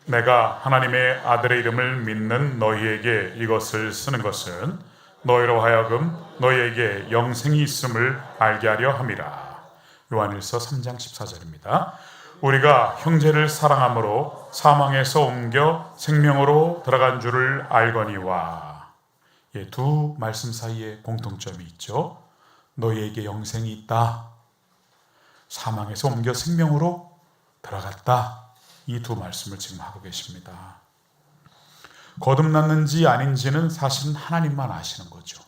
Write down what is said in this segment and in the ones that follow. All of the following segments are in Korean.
내가 하나님의 아들의 이름을 믿는 너희에게 이것을 쓰는 것은 너희로 하여금 너희에게 영생이 있음을 알게 하려 함이라. 요한일서 3장 14절입니다. 우리가 형제를 사랑함으로 사망에서 옮겨 생명으로 들어간 줄을 알거니와. 두 말씀 사이에 공통점이 있죠. 너희에게 영생이 있다. 사망에서 옮겨 생명으로 들어갔다. 이 두 말씀을 지금 하고 계십니다. 거듭났는지 아닌지는 사실은 하나님만 아시는 거죠.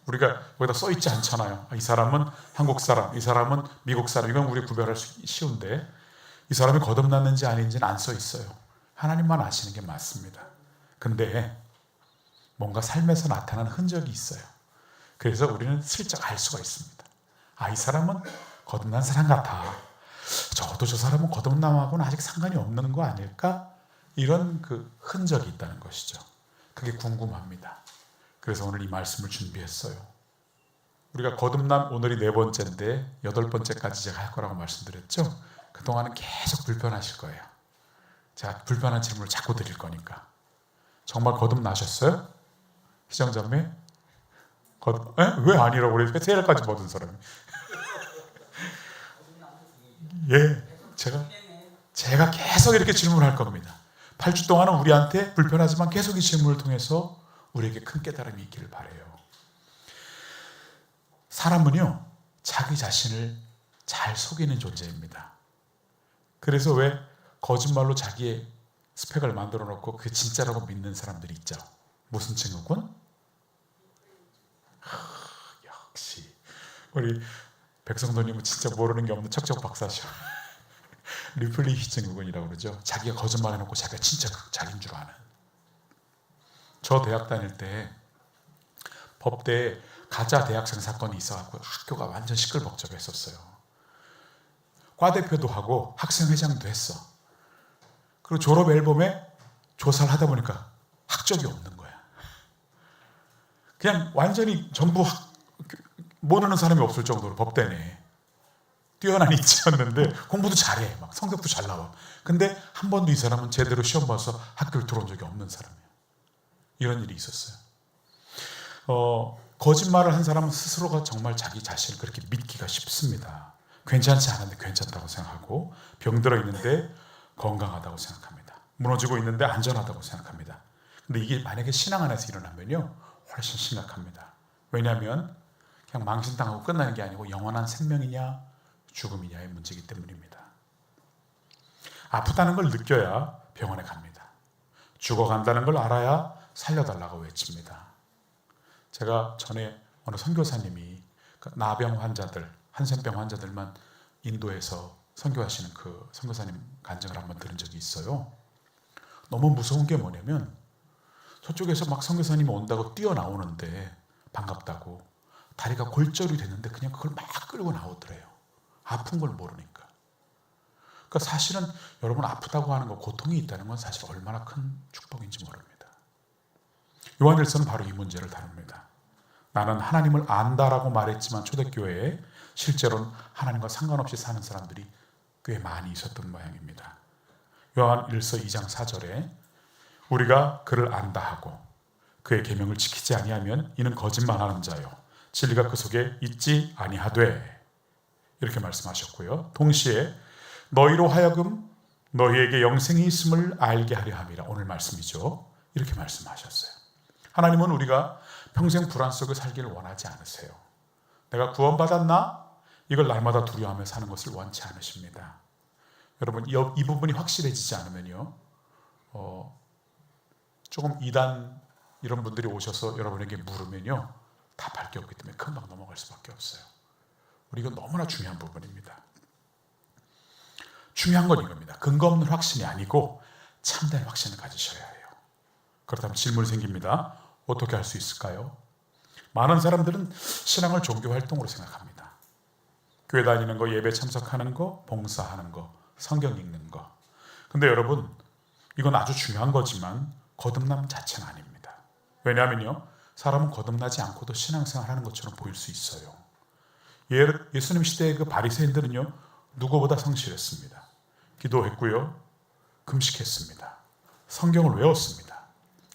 우리가 여기다 써 있지 않잖아요. 이 사람은 한국 사람, 이 사람은 미국 사람, 이건 우리 구별할 수 쉬운데 이 사람이 거듭났는지 아닌지는 안 써 있어요. 하나님만 아시는 게 맞습니다. 근데 뭔가 삶에서 나타나는 흔적이 있어요. 그래서 우리는 슬쩍 알 수가 있습니다. 이 사람은 거듭난 사람 같아. 적어도 저 사람은 거듭남하고는 아직 상관이 없는 거 아닐까? 이런 그 흔적이 있다는 것이죠. 그게 궁금합니다. 그래서 오늘 이 말씀을 준비했어요. 우리가 거듭남 오늘이 4번째인데 8번째까지 제가 할 거라고 말씀드렸죠. 그동안은 계속 불편하실 거예요. 제가 불편한 질문을 자꾸 드릴 거니까. 정말 거듭나셨어요? 희정자매? 왜 아니라고 그래요? 3일까지 받은 사람이. 제가 계속 이렇게 질문할 겁니다. 8주 동안은 우리한테 불편하지만 계속 이 질문을 통해서 우리에게 큰 깨달음이 있기를 바라요. 사람은요, 자기 자신을 잘 속이는 존재입니다. 그래서 왜 거짓말로 자기의 스펙을 만들어 놓고 그게 진짜라고 믿는 사람들이 있죠. 무슨 증후군? 역시 우리 백성도님은 진짜 모르는 게 없는 척척 박사셔. 리플리히 증후군이라고 그러죠. 자기가 거짓말 해놓고 자기가 진짜 자기인 줄 아는. 저 대학 다닐 때 법대에 가짜 대학생 사건이 있어갖고 학교가 완전 시끌벅적했었어요. 과대표도 하고 학생회장도 했어. 그리고 졸업 앨범에 조사를 하다 보니까 학적이 없는 거야. 그냥 완전히 전부 모르는 사람이 없을 정도로 법대 내에 뛰어난 이치였는데 공부도 잘해. 막 성적도 잘 나와. 근데 한 번도 이 사람은 제대로 시험 봐서 학교를 들어온 적이 없는 사람이에요. 이런 일이 있었어요. 거짓말을 한 사람은 스스로가 정말 자기 자신을 그렇게 믿기가 쉽습니다. 괜찮지 않은데 괜찮다고 생각하고, 병들어 있는데 건강하다고 생각합니다. 무너지고 있는데 안전하다고 생각합니다. 근데 이게 만약에 신앙 안에서 일어나면요, 훨씬 심각합니다. 왜냐하면 그냥 망신당하고 끝나는 게 아니고 영원한 생명이냐 죽음이냐의 문제이기 때문입니다. 아프다는 걸 느껴야 병원에 갑니다. 죽어간다는 걸 알아야 살려달라고 외칩니다. 제가 전에 어느 선교사님이 나병 환자들, 한센병 환자들만 인도에서 선교하시는 그 선교사님 간증을 한번 들은 적이 있어요. 너무 무서운 게 뭐냐면 저쪽에서 막 선교사님이 온다고 뛰어나오는데 반갑다고 다리가 골절이 됐는데 그냥 그걸 막 끌고 나오더래요. 아픈 걸 모르니까. 그러니까 사실은 여러분 아프다고 하는 거, 고통이 있다는 건 사실 얼마나 큰 축복인지 모릅니다. 요한일서는 바로 이 문제를 다룹니다. 나는 하나님을 안다라고 말했지만 초대교회에 실제로는 하나님과 상관없이 사는 사람들이 꽤 많이 있었던 모양입니다. 요한일서 2장 4절에 우리가 그를 안다 하고 그의 계명을 지키지 아니하면 이는 거짓말하는 자요 진리가 그 속에 있지 아니하되 이렇게 말씀하셨고요. 동시에 너희로 하여금 너희에게 영생이 있음을 알게 하려 함이라. 오늘 말씀이죠. 이렇게 말씀하셨어요. 하나님은 우리가 평생 불안 속에 살기를 원하지 않으세요. 내가 구원받았나? 이걸 날마다 두려워하며 사는 것을 원치 않으십니다. 여러분 이 부분이 확실해지지 않으면요, 조금 이단 이런 분들이 오셔서 여러분에게 물으면요, 답할 게 없기 때문에 금방 넘어갈 수밖에 없어요. 우리 이건 너무나 중요한 부분입니다. 중요한 건 이겁니다. 근거 없는 확신이 아니고 참된 확신을 가지셔야 해요. 그렇다면 질문이 생깁니다. 어떻게 할 수 있을까요? 많은 사람들은 신앙을 종교활동으로 생각합니다. 교회 다니는 거, 예배 참석하는 거, 봉사하는 거, 성경 읽는 거. 근데 여러분, 이건 아주 중요한 거지만 거듭남 자체는 아닙니다. 왜냐하면요, 사람은 거듭나지 않고도 신앙생활하는 것처럼 보일 수 있어요. 예수님 시대의 그 바리새인들은요, 누구보다 성실했습니다. 기도했고요, 금식했습니다. 성경을 외웠습니다.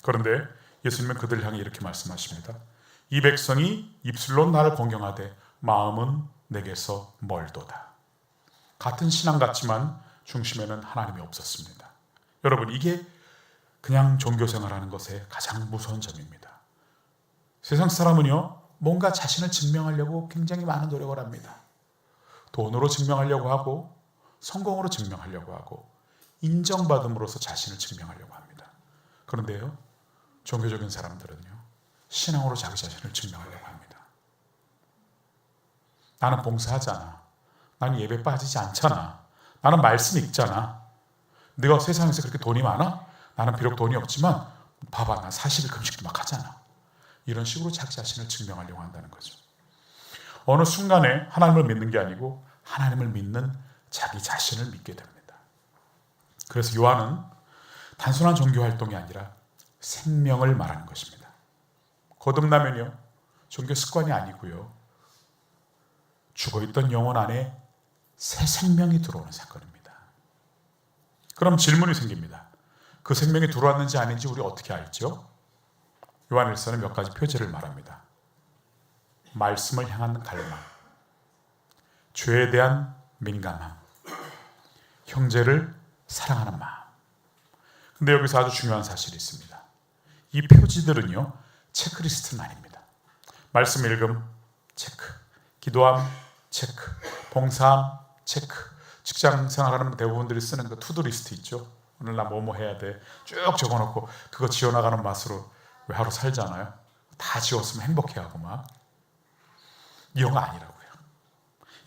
그런데 예수님은 그들을 향해 이렇게 말씀하십니다. 이 백성이 입술로 나를 공경하되 마음은 내게서 멀도다. 같은 신앙 같지만 중심에는 하나님이 없었습니다. 여러분, 이게 그냥 종교생활하는 것의 가장 무서운 점입니다. 세상 사람은요, 뭔가 자신을 증명하려고 굉장히 많은 노력을 합니다. 돈으로 증명하려고 하고, 성공으로 증명하려고 하고, 인정받음으로써 자신을 증명하려고 합니다. 그런데요, 종교적인 사람들은요, 신앙으로 자기 자신을 증명하려고 합니다. 나는 봉사하잖아. 나는 예배 빠지지 않잖아. 나는 말씀 읽잖아. 네가 세상에서 그렇게 돈이 많아? 나는 비록 돈이 없지만 봐봐, 난 40일 금식도 막 하잖아. 이런 식으로 자기 자신을 증명하려고 한다는 거죠. 어느 순간에 하나님을 믿는 게 아니고 하나님을 믿는 자기 자신을 믿게 됩니다. 그래서 요한은 단순한 종교 활동이 아니라 생명을 말하는 것입니다. 거듭나면요, 종교 습관이 아니고요, 죽어있던 영혼 안에 새 생명이 들어오는 사건입니다. 그럼 질문이 생깁니다. 그 생명이 들어왔는지 아닌지 우리 어떻게 알죠? 요한일서는 몇 가지 표제를 말합니다. 말씀을 향한 갈망, 죄에 대한 민감함, 형제를 사랑하는 마음. 근데 여기서 아주 중요한 사실이 있습니다. 이 표지들은요, 체크리스트는 아닙니다. 말씀 읽음, 체크. 기도함, 체크. 봉사함, 체크. 직장 생활하는 대부분들이 쓰는 그 투두리스트 있죠. 오늘 나 뭐뭐 해야 돼. 쭉 적어놓고 그거 지어나가는 맛으로 왜 하루 살잖아요. 다 지웠으면 행복해하고 막. 이런 거 아니라고요.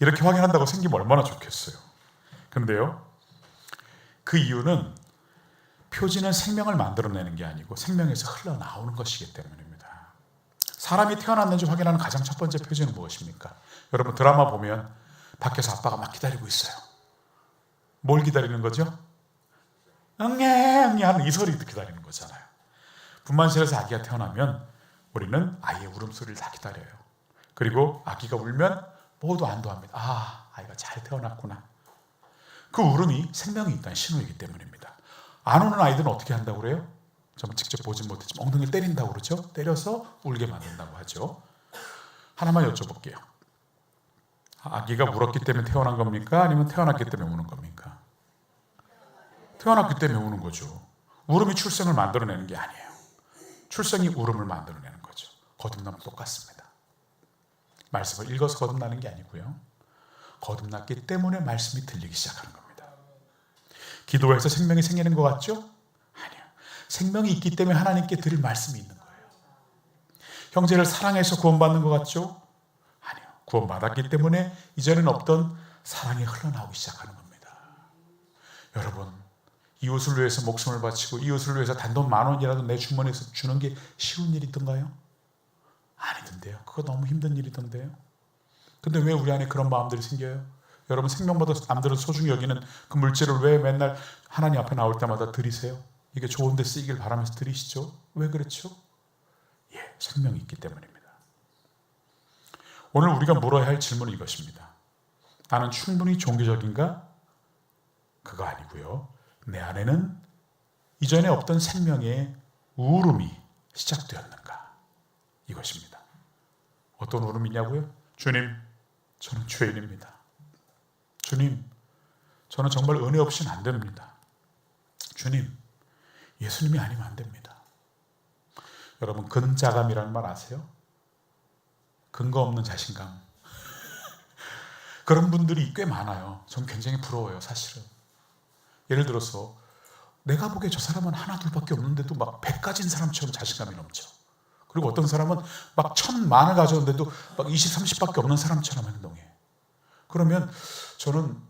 이렇게 확인한다고 생기면 얼마나 좋겠어요. 근데요, 그 이유는 표지는 생명을 만들어내는 게 아니고 생명에서 흘러나오는 것이기 때문입니다. 사람이 태어났는지 확인하는 가장 첫 번째 표지는 무엇입니까? 여러분, 드라마 보면 밖에서 아빠가 막 기다리고 있어요. 뭘 기다리는 거죠? 응애 응애 하는 이 소리 기다리는 거잖아요. 분만실에서 아기가 태어나면 우리는 아이의 울음소리를 다 기다려요. 그리고 아기가 울면 모두 안도합니다. 아, 아이가 잘 태어났구나. 그 울음이 생명이 있다는 신호이기 때문입니다. 안 우는 아이들은 어떻게 한다고 그래요? 저는 직접 보진 못했지만 엉덩이를 때린다고 그러죠. 때려서 울게 만든다고 하죠. 하나만 여쭤볼게요. 아기가 울었기 때문에 태어난 겁니까? 아니면 태어났기 때문에 우는 겁니까? 태어났기 때문에 우는 거죠. 울음이 출생을 만들어내는 게 아니에요. 출생이 울음을 만들어내는 거죠. 거듭나면 똑같습니다. 말씀을 읽어서 거듭나는 게 아니고요, 거듭났기 때문에 말씀이 들리기 시작하는 겁니다. 기도해서 생명이 생기는 것 같죠? 아니요. 생명이 있기 때문에 하나님께 드릴 말씀이 있는 거예요. 형제를 사랑해서 구원받는 것 같죠? 아니요. 구원받았기 때문에 이전에는 없던 사랑이 흘러나오기 시작하는 겁니다. 여러분, 이웃을 위해서 목숨을 바치고 이웃을 위해서 단돈 10,000원이라도 내 주머니에서 주는 게 쉬운 일이던가요? 아니던데요. 그거 너무 힘든 일이던데요. 근데 왜 우리 안에 그런 마음들이 생겨요? 여러분, 생명보다 남들은 소중히 여기는 그 물질을 왜 맨날 하나님 앞에 나올 때마다 드리세요? 이게 좋은 데 쓰이길 바라면서 드리시죠? 왜 그렇죠? 예, 생명이 있기 때문입니다. 오늘 우리가 물어야 할 질문은 이것입니다. 나는 충분히 종교적인가? 그거 아니고요, 내 안에는 이전에 없던 생명의 울음이 시작되었는가? 이것입니다. 어떤 울음이냐고요? 주님, 저는 죄인입니다. 주님, 저는 정말 은혜 없이는 안 됩니다. 주님, 예수님이 아니면 안 됩니다. 여러분, 근자감이라는 말 아세요? 근거 없는 자신감. 그런 분들이 꽤 많아요. 전 굉장히 부러워요, 사실은. 예를 들어서 내가 보기에 저 사람은 하나 둘밖에 없는데도 막 100 가진 사람처럼 자신감이 넘쳐. 그리고 어떤 사람은 막 1000만을 가졌는데도 막 20, 30밖에 없는 사람처럼 행동해. 그러면 저는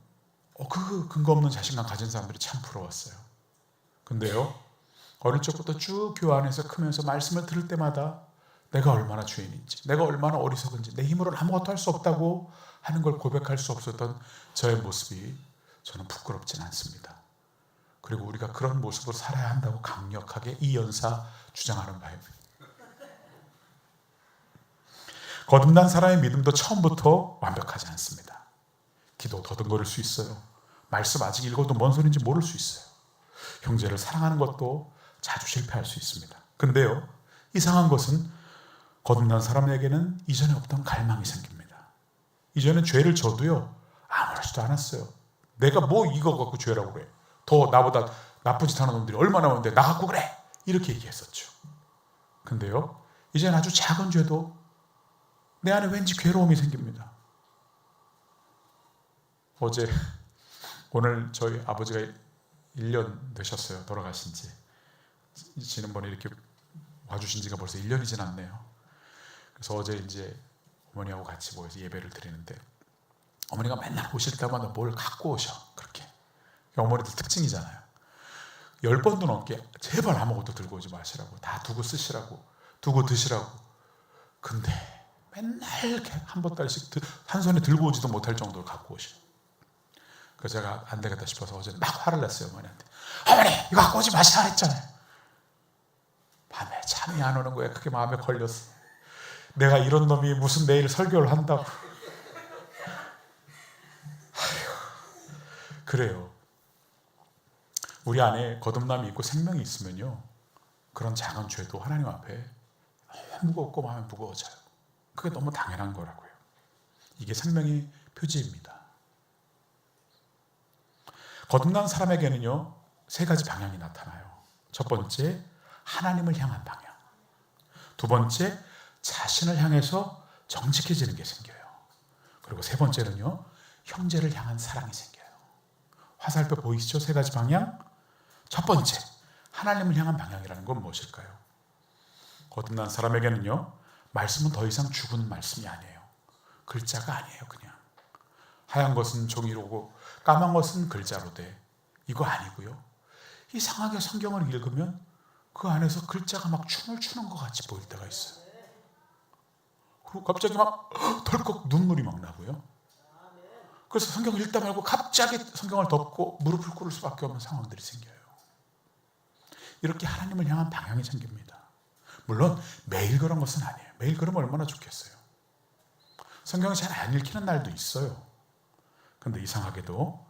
그 근거 없는 자신감 가진 사람들이 참 부러웠어요. 근데요, 어릴 적부터 쭉 교회 안에서 크면서 말씀을 들을 때마다 내가 얼마나 죄인인지, 내가 얼마나 어리석은지, 내 힘으로는 아무것도 할 수 없다고 하는 걸 고백할 수 없었던 저의 모습이 저는 부끄럽진 않습니다. 그리고 우리가 그런 모습으로 살아야 한다고 강력하게 이 연사 주장하는 바입니다. 거듭난 사람의 믿음도 처음부터 완벽하지 않습니다. 기도 더듬거릴 수 있어요. 말씀 아직 읽어도 뭔 소리인지 모를 수 있어요. 형제를 사랑하는 것도 자주 실패할 수 있습니다. 근데요, 이상한 것은 거듭난 사람에게는 이전에 없던 갈망이 생깁니다. 이전에 죄를 져도요, 아무렇지도 않았어요. 내가 뭐 이거 갖고 죄라고 그래. 더 나보다 나쁜 짓 하는 놈들이 얼마나 많은데 나 갖고 그래. 이렇게 얘기했었죠. 근데요, 이제는 아주 작은 죄도 내 안에 왠지 괴로움이 생깁니다. 오늘 저희 아버지가 1년 되셨어요. 돌아가신 지. 지난번에 이렇게 와주신 지가 벌써 1년이 지났네요. 그래서 어제 이제 어머니하고 같이 모여서 예배를 드리는데, 어머니가 맨날 오실 때마다 뭘 갖고 오셔. 그렇게. 어머니들 특징이잖아요. 10번도 넘게 제발 아무것도 들고 오지 마시라고, 다 두고 쓰시라고, 두고 드시라고. 근데 맨날 이렇게 한 보따리씩 한 손에 들고 오지도 못할 정도로 갖고 오셔. 그래서 제가 안 되겠다 싶어서 어제 막 화를 냈어요, 어머니한테. 어머니, 이거 갖고 오지 마시라 했잖아요. 밤에 잠이 안 오는 거예요. 그게 마음에 걸렸어. 내가 이런 놈이 무슨 내일 설교를 한다고. 그래요. 우리 안에 거듭남이 있고 생명이 있으면요, 그런 작은 죄도 하나님 앞에 너무 무겁고 마음이 무거워져요. 그게 너무 당연한 거라고요. 이게 생명의 표지입니다. 거듭난 사람에게는요, 3가지 방향이 나타나요. 첫 번째, 하나님을 향한 방향. 두 번째, 자신을 향해서 정직해지는 게 생겨요. 그리고 3번째는요, 형제를 향한 사랑이 생겨요. 화살표 보이시죠? 3가지 방향. 첫 번째, 하나님을 향한 방향이라는 건 무엇일까요? 거듭난 사람에게는요, 말씀은 더 이상 죽은 말씀이 아니에요. 글자가 아니에요. 그냥 하얀 것은 종이로고 까만 것은 글자로 돼. 이거 아니고요, 이상하게 성경을 읽으면 그 안에서 글자가 막 춤을 추는 것 같이 보일 때가 있어요. 그리고 갑자기 막 덜컥 눈물이 막 나고요. 그래서 성경을 읽다 말고 갑자기 성경을 덮고 무릎을 꿇을 수밖에 없는 상황들이 생겨요. 이렇게 하나님을 향한 방향이 생깁니다. 물론 매일 그런 것은 아니에요. 매일 그러면 얼마나 좋겠어요. 성경이 잘 안 읽히는 날도 있어요. 근데 이상하게도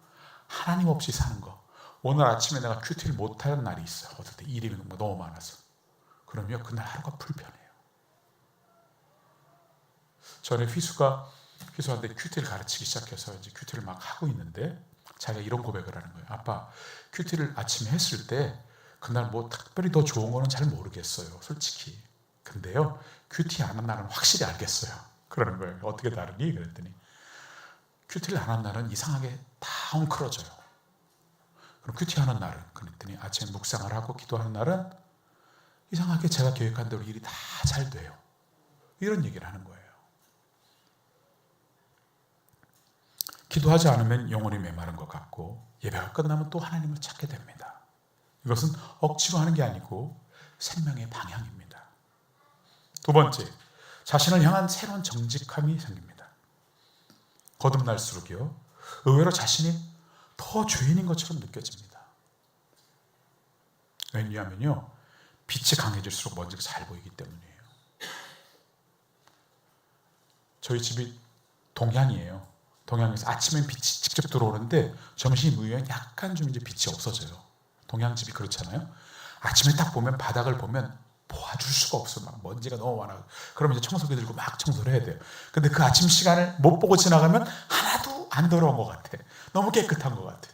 하나님 없이 사는 거, 오늘 아침에 내가 큐티를 못하는 날이 있어요. 어떨 때 일이 너무 많아서. 그러면 그날 하루가 불편해요. 전에 휘수한테 큐티를 가르치기 시작해서 이제 큐티를 막 하고 있는데, 자기가 이런 고백을 하는 거예요. 아빠, 큐티를 아침에 했을 때 그날 뭐 특별히 더 좋은 거는 잘 모르겠어요, 솔직히. 근데요, 큐티 안 한 날은 확실히 알겠어요. 그러는 거예요. 어떻게 다르니? 그랬더니 큐티를 안 한 날은 이상하게 다 엉클어져요. 그럼 큐티 하는 날은, 그랬더니 아침에 묵상을 하고 기도하는 날은 이상하게 제가 계획한 대로 일이 다 잘 돼요. 이런 얘기를 하는 거예요. 기도하지 않으면 영혼이 메마른 것 같고, 예배가 끝나면 또 하나님을 찾게 됩니다. 이것은 억지로 하는 게 아니고 생명의 방향입니다. 두 번째, 자신을 향한 새로운 정직함이 생깁니다. 거듭날수록요, 의외로 자신이 더 죄인인 것처럼 느껴집니다. 왜냐하면요, 빛이 강해질수록 먼지가 잘 보이기 때문이에요. 저희 집이 동향이에요. 동향에서 아침엔 빛이 직접 들어오는데 점심 이후엔 약간 좀 이제 빛이 없어져요. 동향집이 그렇잖아요. 아침에 딱 보면, 바닥을 보면 보아줄 수가 없어. 막 먼지가 너무 많아. 그러면 이제 청소기 들고 막 청소를 해야 돼요. 근데 그 아침 시간을 못 보고 지나가면 하나도 안 더러운 것 같아. 너무 깨끗한 것 같아.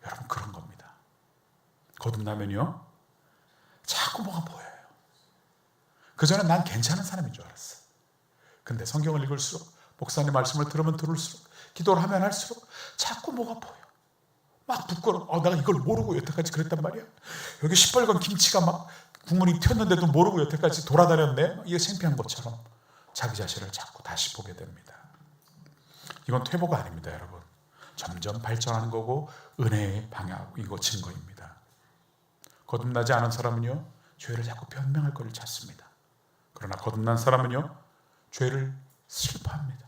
여러분, 그런 겁니다. 거듭나면요, 자꾸 뭐가 보여요. 그전에 난 괜찮은 사람인 줄 알았어. 근데 성경을 읽을수록, 목사님 말씀을 들으면 들을수록, 기도를 하면 할수록 자꾸 뭐가 보여. 막 부끄러워. 내가 이걸 모르고 여태까지 그랬단 말이야. 여기 시뻘건 김치가 막 국물이 튀었는데도 모르고 여태까지 돌아다녔네. 이게 창피한 것처럼 자기 자신을 자꾸 다시 보게 됩니다. 이건 퇴보가 아닙니다, 여러분. 점점 발전하는 거고 은혜의 방향이고 증거입니다. 거듭나지 않은 사람은요, 죄를 자꾸 변명할 거를 찾습니다. 그러나 거듭난 사람은요, 죄를 슬퍼합니다.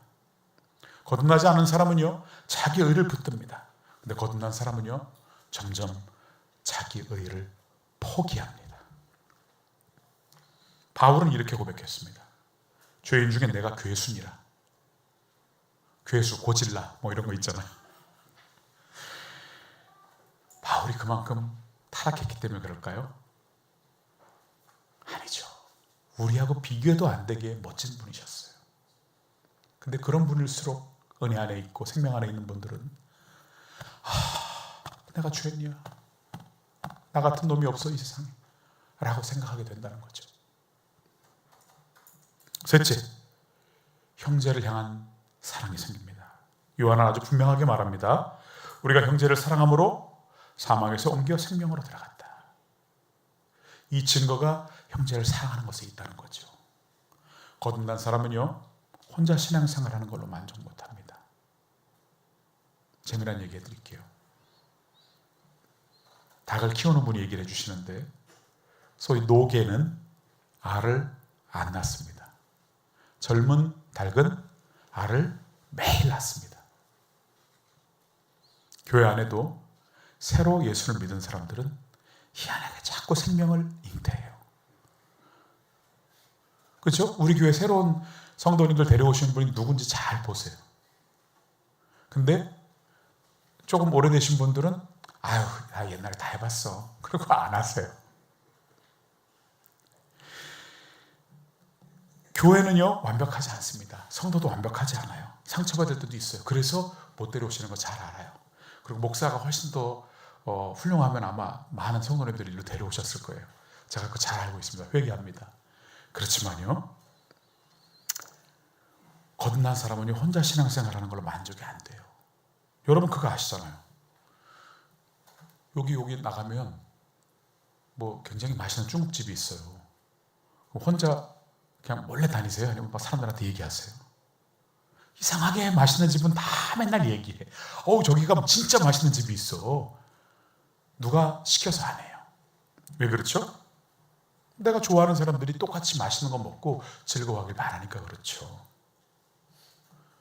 거듭나지 않은 사람은요, 자기 의를 붙듭니다. 근데 거듭난 사람은요, 점점 자기 의를 포기합니다. 바울은 이렇게 고백했습니다. 죄인 중에 내가 괴순이라. 괴수, 고질라 뭐 이런 거 있잖아요. 바울이 그만큼 타락했기 때문에 그럴까요? 아니죠. 우리하고 비교도 안 되게 멋진 분이셨어요. 근데 그런 분일수록 은혜 안에 있고 생명 안에 있는 분들은 내가 죄인이야, 나 같은 놈이 없어 이 세상에 라고 생각하게 된다는 거죠. 셋째, 형제를 향한 사랑이 생깁니다. 요한은 아주 분명하게 말합니다. 우리가 형제를 사랑함으로 사망에서 옮겨 생명으로 들어갔다. 이 증거가 형제를 사랑하는 것에 있다는 거죠. 거듭난 사람은요, 혼자 신앙생활하는 걸로 만족 못합니다. 재미난 얘기 해드릴게요. 닭을 키우는 분이 얘기를 해주시는데, 소위 노개는 알을 안 낳습니다. 젊은 닭은 알을 매일 낳습니다. 교회 안에도 새로 예수를 믿은 사람들은 희한하게 자꾸 생명을 잉태해요. 그렇죠? 우리 교회 새로운 성도님들 데려오시는 분이 누군지 잘 보세요. 근데 조금 오래되신 분들은 아유, 나 옛날에 다 해봤어. 그리고 안 하세요. 교회는요, 완벽하지 않습니다. 성도도 완벽하지 않아요. 상처받을 때도 있어요. 그래서 못 데려오시는 거 잘 알아요. 그리고 목사가 훨씬 더 훌륭하면 아마 많은 성도님들을 일로 데려오셨을 거예요. 제가 그거 잘 알고 있습니다. 회개합니다. 그렇지만요, 거듭난 사람은 혼자 신앙생활하는 걸로 만족이 안 돼요. 여러분 그거 아시잖아요. 여기 나가면 뭐 굉장히 맛있는 중국집이 있어요. 혼자 그냥 몰래 다니세요? 아니면 막 사람들한테 얘기하세요? 이상하게 맛있는 집은 다 맨날 얘기해. 저기가 진짜 맛있는 집이 있어. 누가 시켜서 안 해요. 왜 그렇죠? 내가 좋아하는 사람들이 똑같이 맛있는 거 먹고 즐거워하길 바라니까 그렇죠.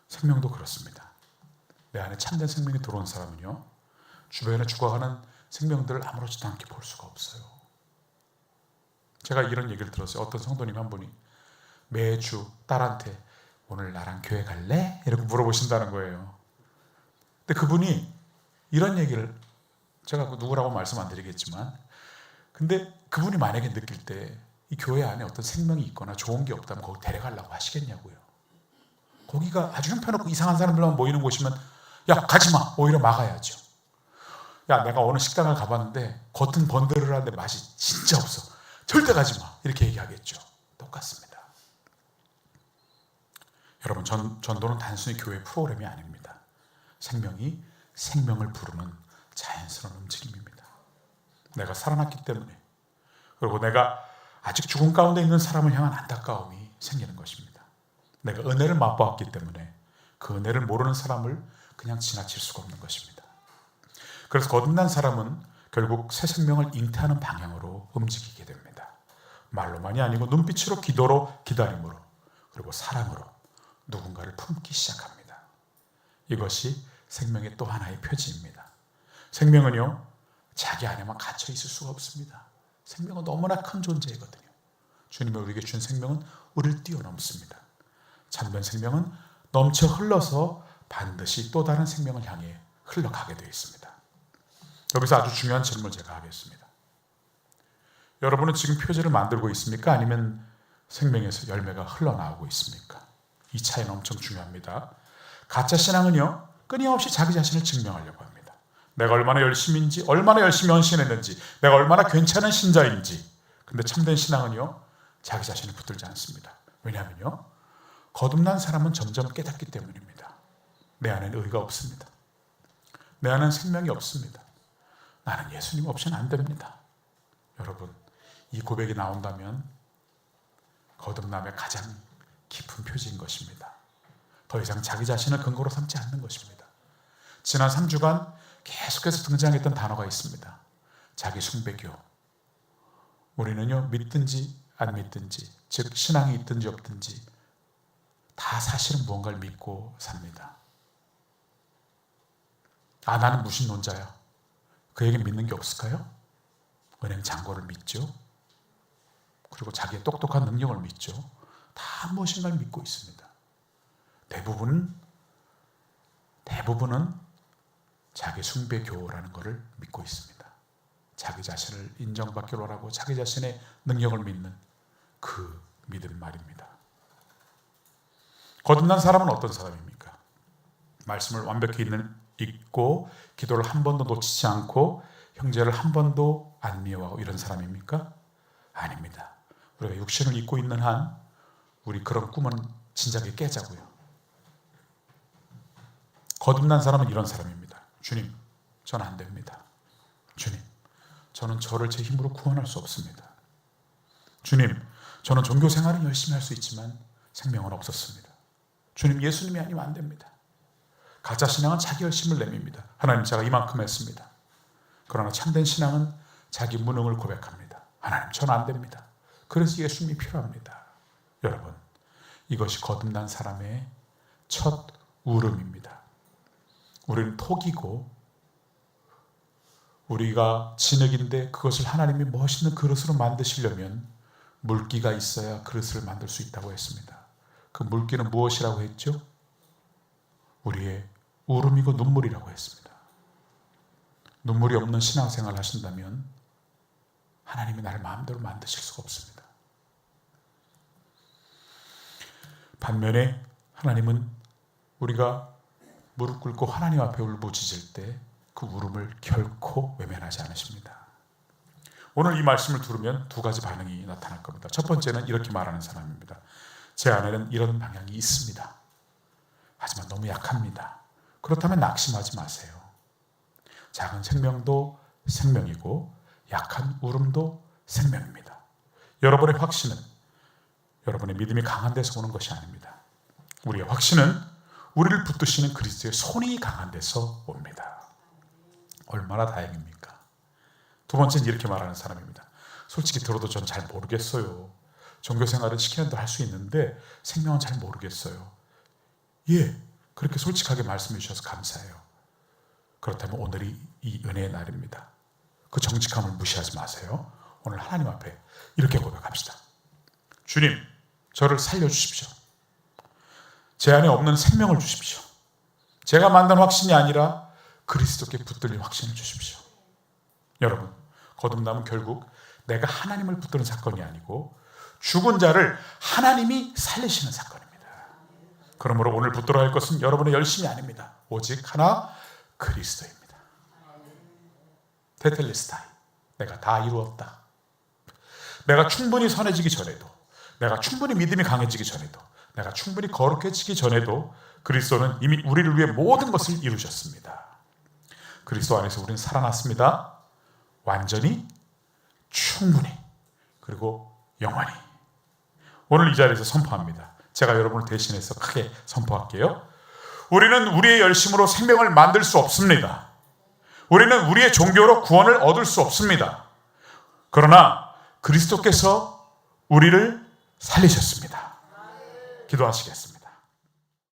생명도 그렇습니다. 내 안에 참된 생명이 들어온 사람은요, 주변에 죽어가는 생명들을 아무렇지도 않게 볼 수가 없어요. 제가 이런 얘기를 들었어요. 어떤 성도님 한 분이 매주 딸한테 오늘 나랑 교회 갈래? 이렇게 물어보신다는 거예요. 근데 그분이 이런 얘기를, 제가 누구라고 말씀 안 드리겠지만, 근데 그분이 만약에 느낄 때 이 교회 안에 어떤 생명이 있거나 좋은 게 없다면 거기 데려가려고 하시겠냐고요. 거기가 아주 형편없고 이상한 사람들만 모이는 곳이면 야, 가지마! 오히려 막아야죠. 야, 내가 어느 식당을 가봤는데 겉은 번들을하는데 맛이 진짜 없어. 절대 가지마! 이렇게 얘기하겠죠. 똑같습니다. 여러분, 전도는 단순히 교회 프로그램이 아닙니다. 생명이 생명을 부르는 자연스러운 움직임입니다. 내가 살아났기 때문에, 그리고 내가 아직 죽음 가운데 있는 사람을 향한 안타까움이 생기는 것입니다. 내가 은혜를 맛보았기 때문에 그 은혜를 모르는 사람을 그냥 지나칠 수가 없는 것입니다. 그래서 거듭난 사람은 결국 새 생명을 잉태하는 방향으로 움직이게 됩니다. 말로만이 아니고 눈빛으로, 기도로, 기다림으로, 그리고 사랑으로 누군가를 품기 시작합니다. 이것이 생명의 또 하나의 표지입니다. 생명은요, 자기 안에만 갇혀 있을 수가 없습니다. 생명은 너무나 큰 존재이거든요. 주님이 우리에게 준 생명은 우리를 뛰어넘습니다. 참된 생명은 넘쳐 흘러서 반드시 또 다른 생명을 향해 흘러가게 되어 있습니다. 여기서 아주 중요한 질문을 제가 하겠습니다. 여러분은 지금 표지를 만들고 있습니까? 아니면 생명에서 열매가 흘러나오고 있습니까? 이 차이는 엄청 중요합니다. 가짜 신앙은요, 끊임없이 자기 자신을 증명하려고 합니다. 내가 얼마나 열심인지, 얼마나 열심히 헌신했는지, 내가 얼마나 괜찮은 신자인지. 근데 참된 신앙은요, 자기 자신을 붙들지 않습니다. 왜냐하면요, 거듭난 사람은 점점 깨닫기 때문입니다. 내 안에는 의가 없습니다. 내 안에는 생명이 없습니다. 나는 예수님 없이는 안 됩니다. 여러분, 이 고백이 나온다면 거듭남의 가장 깊은 표지인 것입니다. 더 이상 자기 자신을 근거로 삼지 않는 것입니다. 지난 3주간 계속해서 등장했던 단어가 있습니다. 자기 숭배교. 우리는요, 믿든지 안 믿든지, 즉 신앙이 있든지 없든지 다 사실은 무언가를 믿고 삽니다. 나는 무신론자야. 그에게 믿는 게 없을까요? 은행 잔고를 믿죠. 그리고 자기의 똑똑한 능력을 믿죠. 다 무엇인가를 믿고 있습니다. 대부분은 자기 숭배교라는 것을 믿고 있습니다. 자기 자신을 인정받기로 하고 자기 자신의 능력을 믿는 그 믿음 말입니다. 거듭난 사람은 어떤 사람입니까? 말씀을 완벽히 읽고 기도를 한 번도 놓치지 않고 형제를 한 번도 안 미워하고 이런 사람입니까? 아닙니다. 우리가 육신을 입고 있는 한 우리 그런 꿈은 진작에 깨자고요. 거듭난 사람은 이런 사람입니다. 주님, 저는 안 됩니다. 주님, 저는 저를 제 힘으로 구원할 수 없습니다. 주님, 저는 종교 생활은 열심히 할 수 있지만 생명은 없었습니다. 주님, 예수님이 아니면 안 됩니다. 가짜 신앙은 자기 열심을 내밉니다. 하나님, 제가 이만큼 했습니다. 그러나 참된 신앙은 자기 무능을 고백합니다. 하나님, 저는 안 됩니다. 그래서 예수님이 필요합니다. 여러분, 이것이 거듭난 사람의 첫 울음입니다. 우리는 톡이고 우리가 진흙인데 그것을 하나님이 멋있는 그릇으로 만드시려면 물기가 있어야 그릇을 만들 수 있다고 했습니다. 그 물기는 무엇이라고 했죠? 우리의 울음이고 눈물이라고 했습니다. 눈물이 없는 신앙생활을 하신다면 하나님이 나를 마음대로 만드실 수가 없습니다. 반면에 하나님은 우리가 무릎 꿇고 하나님 앞에 울부짖을 때 그 울음을 결코 외면하지 않으십니다. 오늘 이 말씀을 들으면 두 가지 반응이 나타날 겁니다. 첫 번째는 이렇게 말하는 사람입니다. 제 안에는 이런 방향이 있습니다. 하지만 너무 약합니다. 그렇다면 낙심하지 마세요. 작은 생명도 생명이고 약한 울음도 생명입니다. 여러분의 확신은 여러분의 믿음이 강한 데서 오는 것이 아닙니다. 우리의 확신은 우리를 붙드시는 그리스도의 손이 강한 데서 옵니다. 얼마나 다행입니까? 두 번째는 이렇게 말하는 사람입니다. 솔직히 들어도 저는 잘 모르겠어요. 종교생활은 시키는 대로 할 수 있는데 생명은 잘 모르겠어요. 예, 그렇게 솔직하게 말씀해 주셔서 감사해요. 그렇다면 오늘이 이 은혜의 날입니다. 그 정직함을 무시하지 마세요. 오늘 하나님 앞에 이렇게 고백합시다. 주님, 저를 살려주십시오. 제 안에 없는 생명을 주십시오. 제가 만든 확신이 아니라 그리스도께 붙들린 확신을 주십시오. 여러분, 거듭남은 결국 내가 하나님을 붙드는 사건이 아니고 죽은 자를 하나님이 살리시는 사건입니다. 그러므로 오늘 붙들어야 할 것은 여러분의 열심이 아닙니다. 오직 하나, 그리스도입니다. 테텔레스타이, 내가 다 이루었다. 내가 충분히 선해지기 전에도, 내가 충분히 믿음이 강해지기 전에도, 내가 충분히 거룩해지기 전에도 그리스도는 이미 우리를 위해 모든 것을 이루셨습니다. 그리스도 안에서 우리는 살아났습니다. 완전히, 충분히, 그리고 영원히. 오늘 이 자리에서 선포합니다. 제가 여러분을 대신해서 크게 선포할게요. 우리는 우리의 열심으로 생명을 만들 수 없습니다. 우리는 우리의 종교로 구원을 얻을 수 없습니다. 그러나 그리스도께서 우리를 살리셨습니다. 기도하시겠습니다.